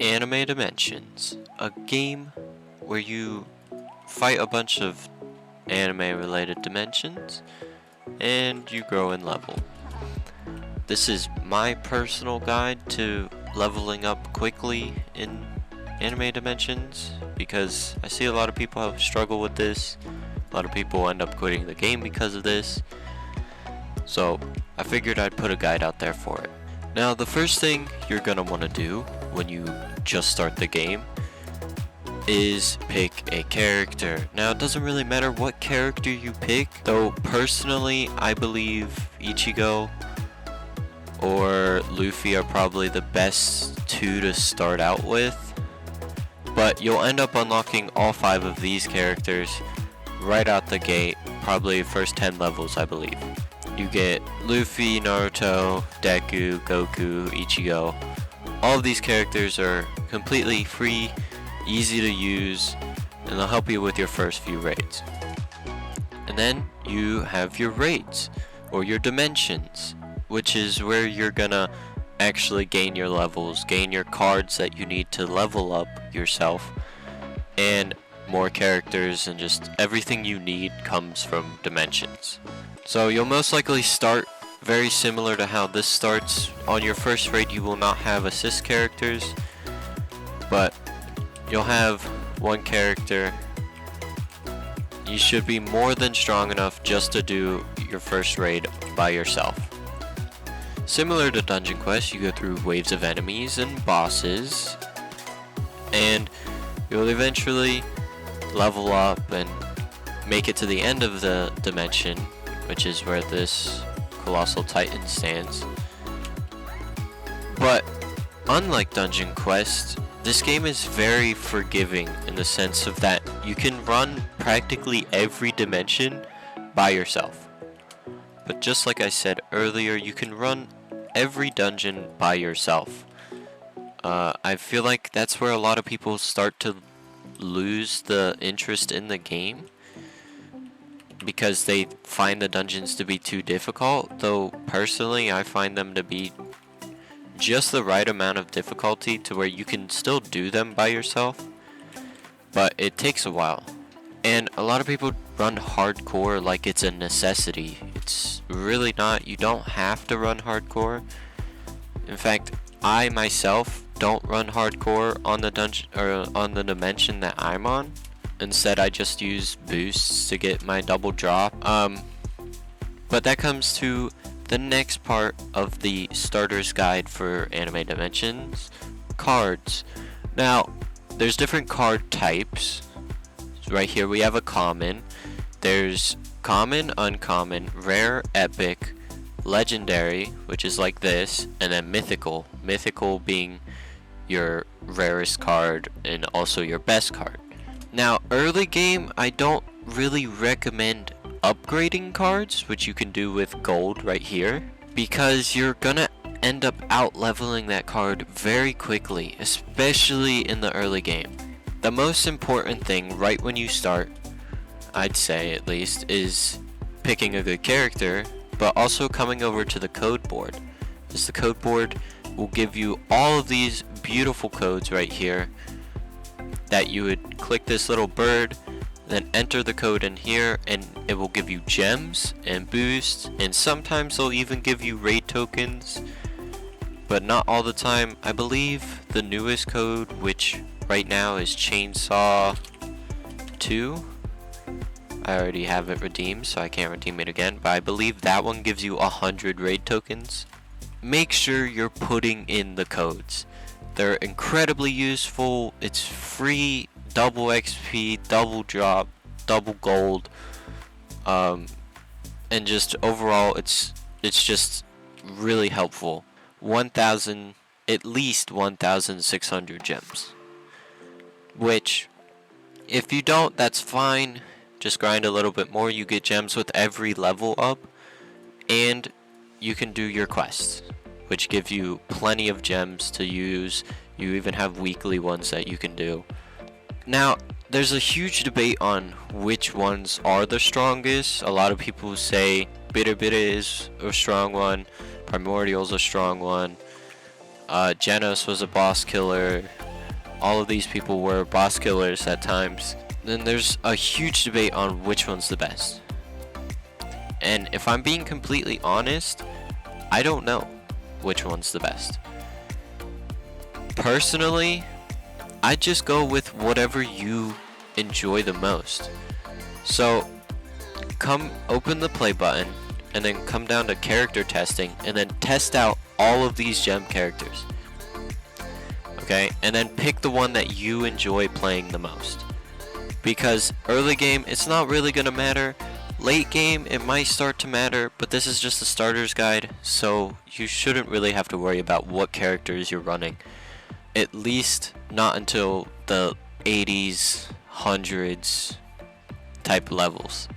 Anime Dimensions, a game where you fight a bunch of anime related dimensions and you grow in level. This is my personal guide to leveling up quickly in anime dimensions because I see a lot of people have struggled with this. A lot of people end up quitting the game because of this. So I figured I'd put a guide out there for it. Now the first thing you're gonna want to do when you just start the game is pick a character. Now it doesn't really matter what character you pick, though personally I believe Ichigo or Luffy are probably the best two to start out with, but you'll end up unlocking all 5 of these characters right out the gate, probably first 10 levels I believe. You get Luffy, Naruto, Deku, Goku, Ichigo. All of these characters are completely free, easy to use, and they'll help you with your first few raids. And then you have your raids, or your dimensions, which is where you're gonna actually gain your levels, gain your cards that you need to level up yourself, and more characters, and just everything you need comes from dimensions. So you'll most likely start very similar to how this starts. On your first raid you will not have assist characters, but you'll have one character. You should be more than strong enough just to do your first raid by yourself. Similar to Dungeon Quest, you go through waves of enemies and bosses, and you'll eventually level up and make it to the end of the dimension, which is where this Colossal Titan stands. But unlike Dungeon Quest, this game is very forgiving in the sense of that you can run practically every dimension by yourself. But just like I said earlier, you can run every dungeon by yourself. I feel like that's where a lot of people start to lose the interest in the game, because they find the dungeons to be too difficult, though personally I find them to be just the right amount of difficulty to where you can still do them by yourself, but it takes a while. And a lot of people run hardcore like it's a necessity. It's really not. You don't have to run hardcore. In fact, I myself don't run hardcore on the dungeon or on the dimension that I'm on. Instead, I just use boosts to get my double drop. But that comes to the next part of the starter's guide for anime dimensions: cards. Now, there's different card types. So right here we have a common. There's common, uncommon, rare, epic, legendary, which is like this, and then mythical. Mythical being your rarest card and also your best card. Now, early game, I don't really recommend upgrading cards, which you can do with gold right here, because you're gonna end up out leveling that card very quickly, especially in the early game. The most important thing right when you start, I'd say at least, is picking a good character, but also coming over to the code board, because the code board will give you all of these beautiful codes right here that you would click this little bird, then enter the code in here, and it will give you gems and boosts, and sometimes they'll even give you raid tokens, but not all the time. I believe the newest code, which right now is Chainsaw 2, I already have it redeemed, so I can't redeem it again, but I believe that one gives you 100 raid tokens. Make sure you're putting in the codes. They're incredibly useful. It's free, double XP, double drop, double gold, and just overall it's just really helpful. 1,000, at least 1,600 gems, which if you don't, that's fine. Just grind a little bit more. You get gems with every level up, and you can do your quests, which give you plenty of gems to use. You even have weekly ones that you can do. Now, there's a huge debate on which ones are the strongest. A lot of people say Bitter is a strong one, Primordial's a strong one, Genos was a boss killer, all of these people were boss killers at times, then there's a huge debate on which one's the best. And if I'm being completely honest, I don't know which one's the best. Personally, I just go with whatever you enjoy the most. So come open the play button and then come down to character testing and then test out all of these gem characters. Okay, and then pick the one that you enjoy playing the most. Because early game, it's not really gonna matter. Late game, it might start to matter, but this is just a starter's guide, so you shouldn't really have to worry about what characters you're running. At least not until the 80s, 100s type levels.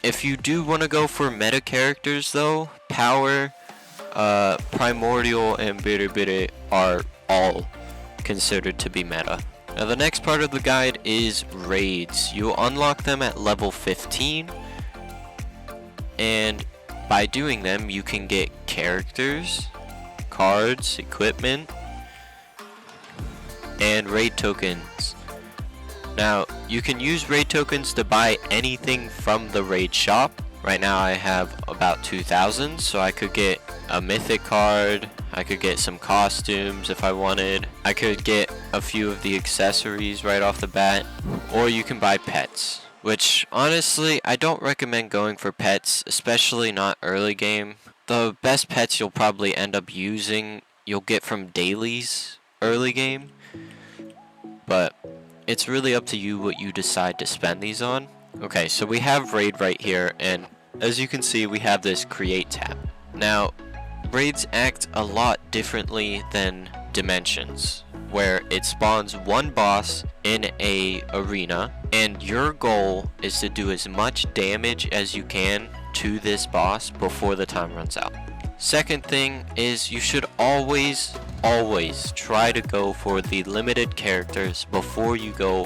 If you do want to go for meta characters though, Power, Primordial, and Biribiri are all considered to be meta. Now the next part of the guide is raids. You unlock them at level 15, and by doing them you can get characters, cards, equipment, and raid tokens. Now you can use raid tokens to buy anything from the raid shop. Right now I have about 2,000, so I could get a mythic card, I could get some costumes if I wanted, I could get a few of the accessories right off the bat, or you can buy pets, which honestly I don't recommend going for pets, especially not early game. The best pets you'll probably end up using you'll get from dailies early game, but it's really up to you what you decide to spend these on. Okay, so we have raid right here, and as you can see we have this create tab. Now raids act a lot differently than dimensions, where it spawns one boss in a arena and your goal is to do as much damage as you can to this boss before the time runs out. Second thing is you should always try to go for the limited characters before you go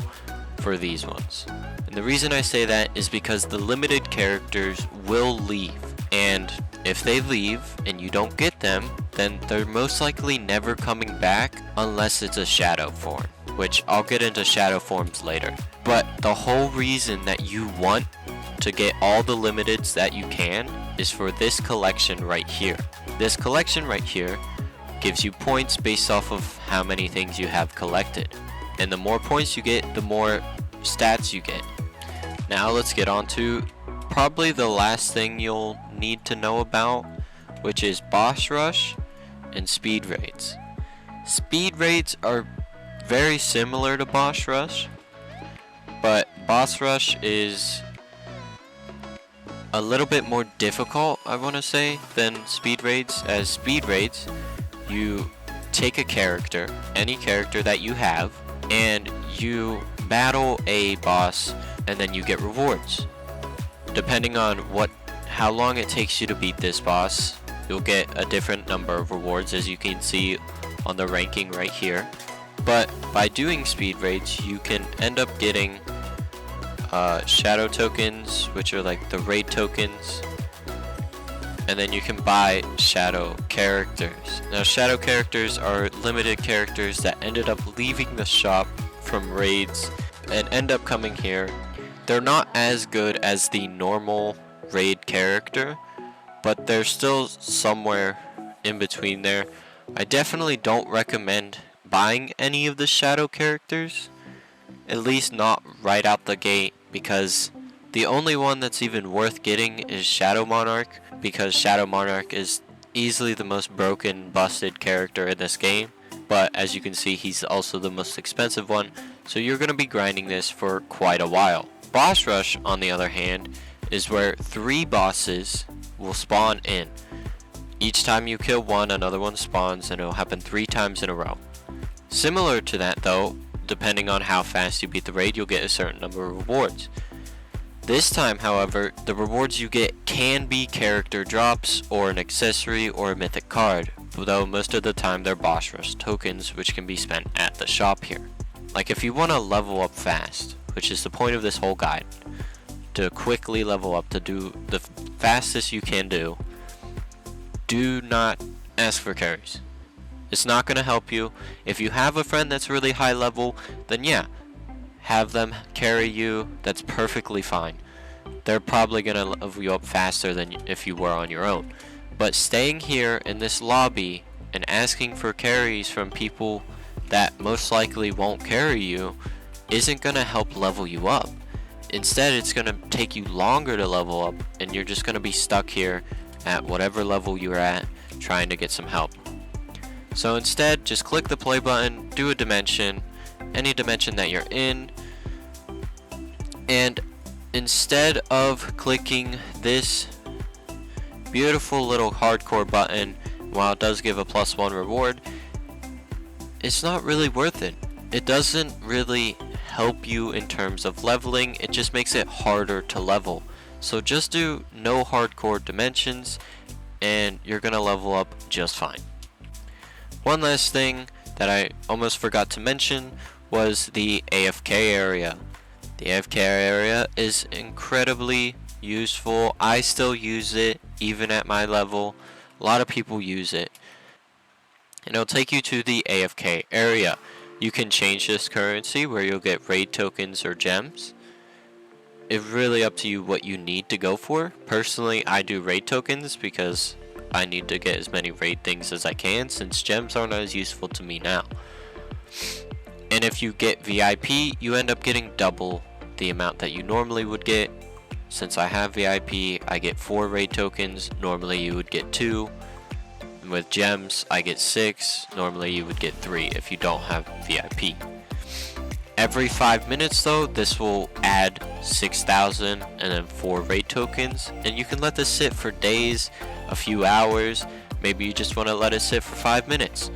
for these ones. And the reason I say that is because the limited characters will leave, and if they leave and you don't get them, then they're most likely never coming back unless it's a shadow form, which I'll get into shadow forms later. But the whole reason that you want to get all the limiteds that you can is for this collection right here. This collection right here gives you points based off of how many things you have collected, and the more points you get, the more stats you get. Now let's get on to probably the last thing you'll need to know about, which is boss rush and speed raids. Speed raids are very similar to boss rush, but boss rush is a little bit more difficult, I want to say, than speed raids. As speed raids, you take a character, any character that you have, and you battle a boss, and then you get rewards. Depending on how long it takes you to beat this boss, you'll get a different number of rewards, as you can see on the ranking right here. But by doing speed raids, you can end up getting shadow tokens, which are like the raid tokens, and then you can buy shadow characters. Now shadow characters are limited characters that ended up leaving the shop from raids and end up coming here. They're not as good as the normal raid character, but they're still somewhere in between there. I definitely don't recommend buying any of the shadow characters, at least not right out the gate, because the only one that's even worth getting is Shadow Monarch, because Shadow Monarch is easily the most broken, busted character in this game. But as you can see, he's also the most expensive one, so you're going to be grinding this for quite a while. Boss Rush, on the other hand, is where 3 bosses will spawn in. Each time you kill one, another one spawns, and it'll happen 3 times in a row. Similar to that though, depending on how fast you beat the raid, you'll get a certain number of rewards. This time, however, the rewards you get can be character drops, or an accessory, or a mythic card, though most of the time they're boss rush tokens, which can be spent at the shop here. Like if you want to level up fast, which is the point of this whole guide, to quickly level up, to do the fastest you can do not ask for carries. It's not going to help you. If you have a friend that's really high level, then yeah, have them carry you. That's perfectly fine. They're probably going to level you up faster than if you were on your own. But staying here in this lobby and asking for carries from people that most likely won't carry you isn't going to help level you up. Instead, it's going to take you longer to level up, and you're just going to be stuck here at whatever level you're at trying to get some help. So instead, just click the play button, do a dimension, any dimension that you're in, and instead of clicking this beautiful little hardcore button, while it does give a +1 reward, it's not really worth it. It doesn't really help you in terms of leveling, it just makes it harder to level. So just do no hardcore dimensions and you're gonna level up just fine. One last thing that I almost forgot to mention was the AFK area. The AFK area is incredibly useful. I still use it even at my level. A lot of people use it. And it'll take you to the AFK area. You can change this currency where you'll get raid tokens or gems. It's really up to you what you need to go for. Personally, I do raid tokens because I need to get as many raid things as I can since gems aren't as useful to me now. And if you get VIP, you end up getting double the amount that you normally would get. Since I have VIP, I get 4 raid tokens. Normally you would get 2. And with gems, I get 6. Normally you would get 3 if you don't have VIP. Every 5 minutes though, this will add 6,000 and then 4 raid tokens. And you can let this sit for days, a few hours. Maybe you just want to let it sit for 5 minutes.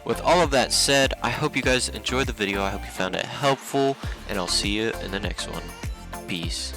With all of that said, I hope you guys enjoyed the video. I hope you found it helpful. And I'll see you in the next one. Peace.